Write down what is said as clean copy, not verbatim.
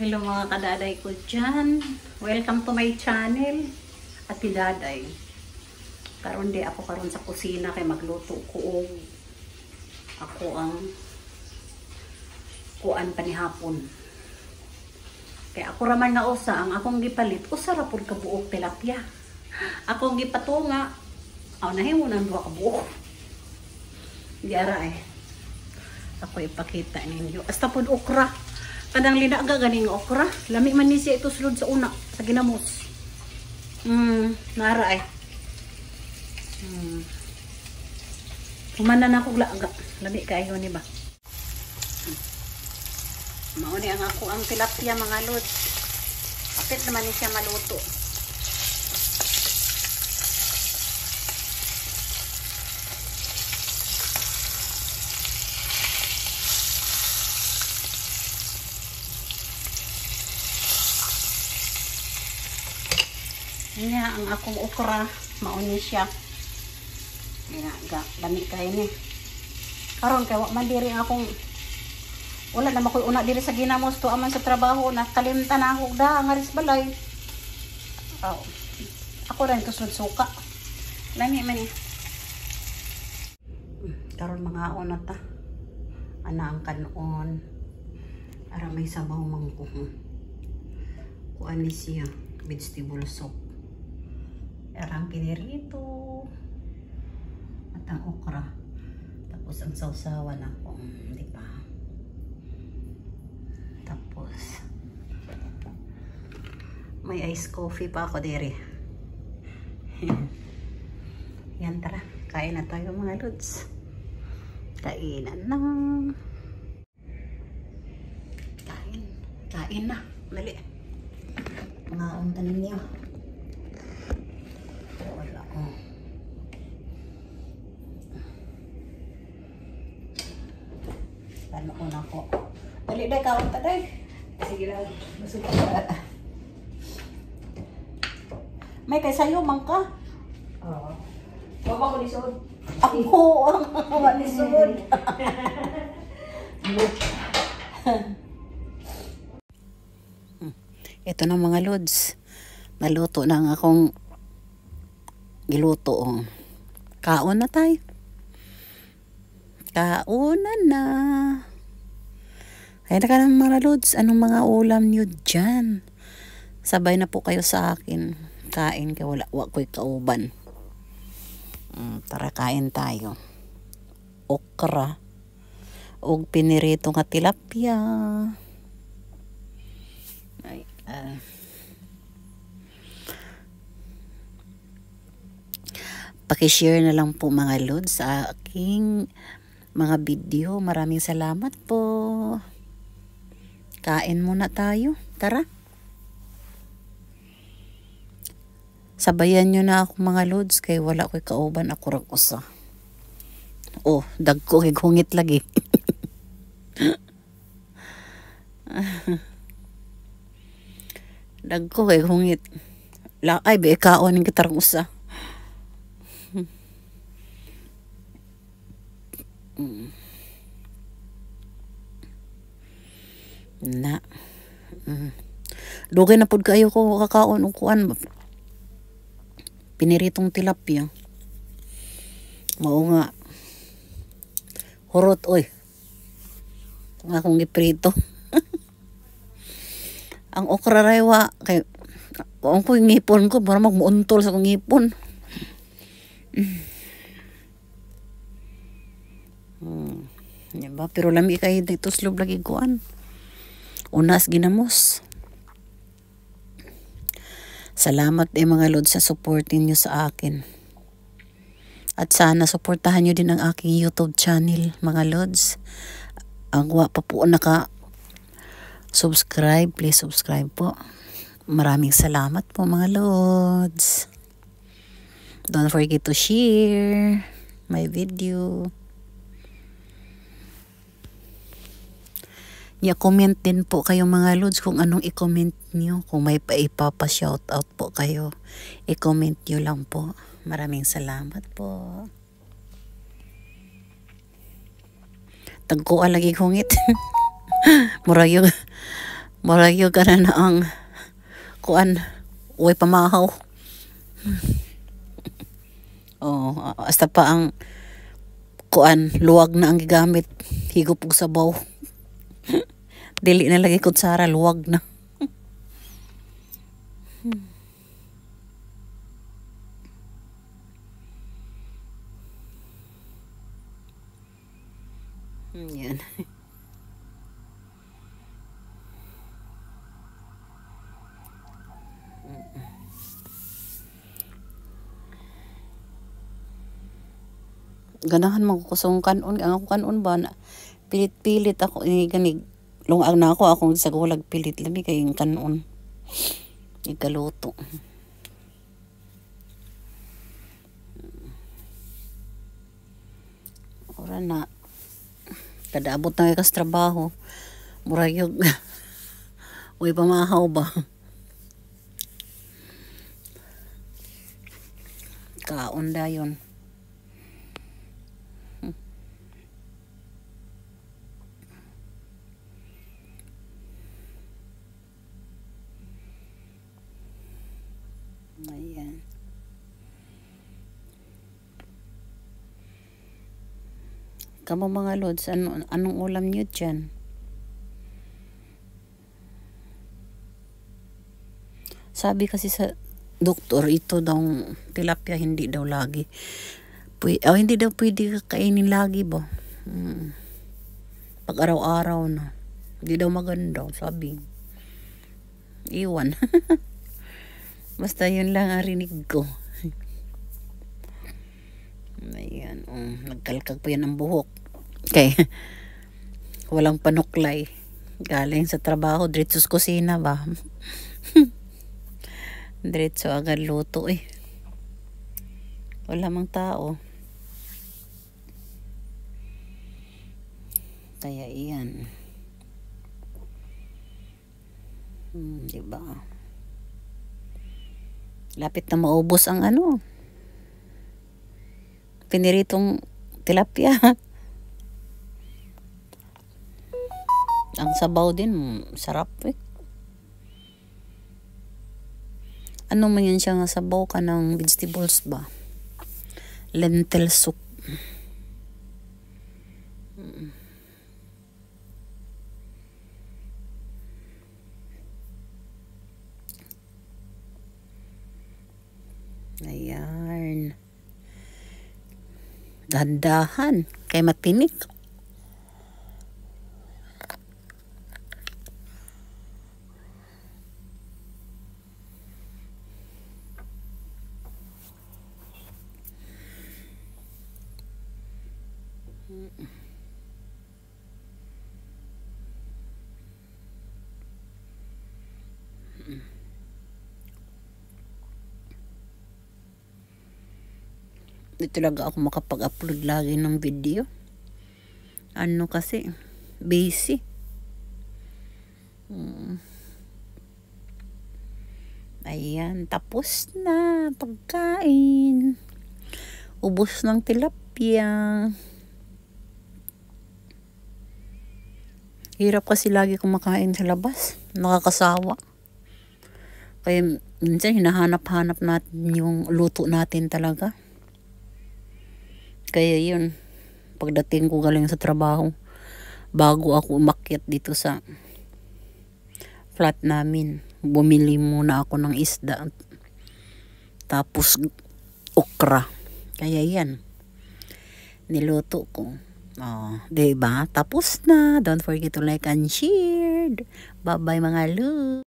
Hello mga kadaday ko dyan. Welcome to my channel. Ati Daday. Karon di ako karon sa kusina kay magluto ko og ako ang kuan panihapon. Kay ako raman nga usa ang akong gipalit usa ra pud ka buok tilapia. Akong gipatunga aw nahimo nang duha ka buok. Di ara ako ipakita ninyo. Hasta pud okra. Kadang linaga ganing okra. Lami man ni siya ito sulod sa una. Sa ginamos. Nara Humanan ako laga. Lami kayo ni ba? Mauni ang ako ang tilapia mga lod. Kapit naman ni siya maluto. Niya ang akong okra, mauni siya. Lami kayo ni. Karon kay wa man diri akong wala na makoy una diri sa ginamos to aman sa trabaho nakalimtan na ako da nga ris balay. Ako rin kusod suka. Lami man ni. Karon mga una ta. Ana ang kanon. Ara may sabaw mangko. Kuan ni siya vegetable soup. Arang pinirito at ang okra tapos ang sausawan ako di ba tapos may ice coffee pa ako diri. Yan, tara kain na tayo mga lods, kainan na kain na dali mga untanin niyo. Ano ko na ko. Dali day, kaon ta day. Sige lang. May kay sayo man ka. Oo. Mama ko lisod. Ako ang lisod. Ito na mga lods. Naluto na ang akong giluto. Kaon na tayo. Kaunan na. Kaya na ka ng mga lods. Anong mga ulam nyo dyan? Sabay na po kayo sa akin. Kain kaya wala ko'y kauban. Tara kain tayo. Okra. Og pinirito nga tilapia. Ay, pakishare na lang po mga lods sa aking mga video. Maraming salamat po. Kain muna tayo. Tara. Sabayan nyo na ako mga lods kay wala ko'y kauban ako rang usa. Oh, dagko kay hungit lagi. Dagko kay hungit. Ay, be kaon ng kitarang usa. Na dugay na pud kayo ko kakaon og kuan piniritong tilapia mao nga hurot oy nga akong giprito. Ang okra raywa kay ang ko ngipon ko para magmuuntol sa kong ngipon. Diba? Pero lami kayo dito slob lagi kuan. Unas ginamos. Salamat mga lods sa supportin nyo sa akin. At sana suportahan nyo din ang aking YouTube channel mga lods. Ang pa po naka-subscribe. Please subscribe po. Maraming salamat po mga lods. Don't forget to share my video. Comment din po kayo mga lods kung anong i-comment nyo. Kung may ipapa-shoutout po kayo, i-comment nyo lang po. Maraming salamat po. Tagkuan lagi hungit. Murag yung Maragyo ka na na ang kuan. Uy pamahaw. Oh, hasta pa ang kuan, luwag na ang gigamit. Higop og sabaw. Dili na lagi kutsara, luwag na. Yan. Ganahan magkusong kanon ang ako kanon ba na pilit-pilit ako ganig lungag na ako akong sa gulag pilit labi kay kanon ikaluto. Ora na kada abot na kas trabaho murag yung uy pamahaw ba kaon dayon. Ayan. Kamu mga lods, anong ulam nyo dyan? Sabi kasi sa doktor, ito daw tilapia hindi daw lagi. Hindi daw pwede kainin lagi ba? Pag araw-araw na. Hindi daw maganda, sabi. Iwan. Basta yun lang ang rinig ko. Ayan, nagkalkag pa yan ang buhok. Okay. Walang panuklay. Galing sa trabaho, diretso sa kusina ba? Diretso agad luto eh. Wala mang tao. Kaya iyan. Diba? Lapit na maubos ang piniritong tilapia. Ang sabaw din, sarap eh. Ano man yan siya nga sabaw ka ng vegetables ba? Lentil soup. Ayan. Dahan-dahan. Kay matinik. Di talaga ako makapag-upload lagi ng video. Kasi busy. Ayan, tapos na pagkain. Ubos ng tilapia. Hirap kasi lagi kumakain sa labas. Nakakasawa. Kaya minsan hinahanap-hanap natin yung luto natin talaga. Kaya yun, pagdating ko galing sa trabaho, bago ako umakyat dito sa flat namin, bumili muna ako ng isda. Tapos okra. Kaya yan, niluto ko. Diba? Tapos na. Don't forget to like and share. Bye-bye mga lu.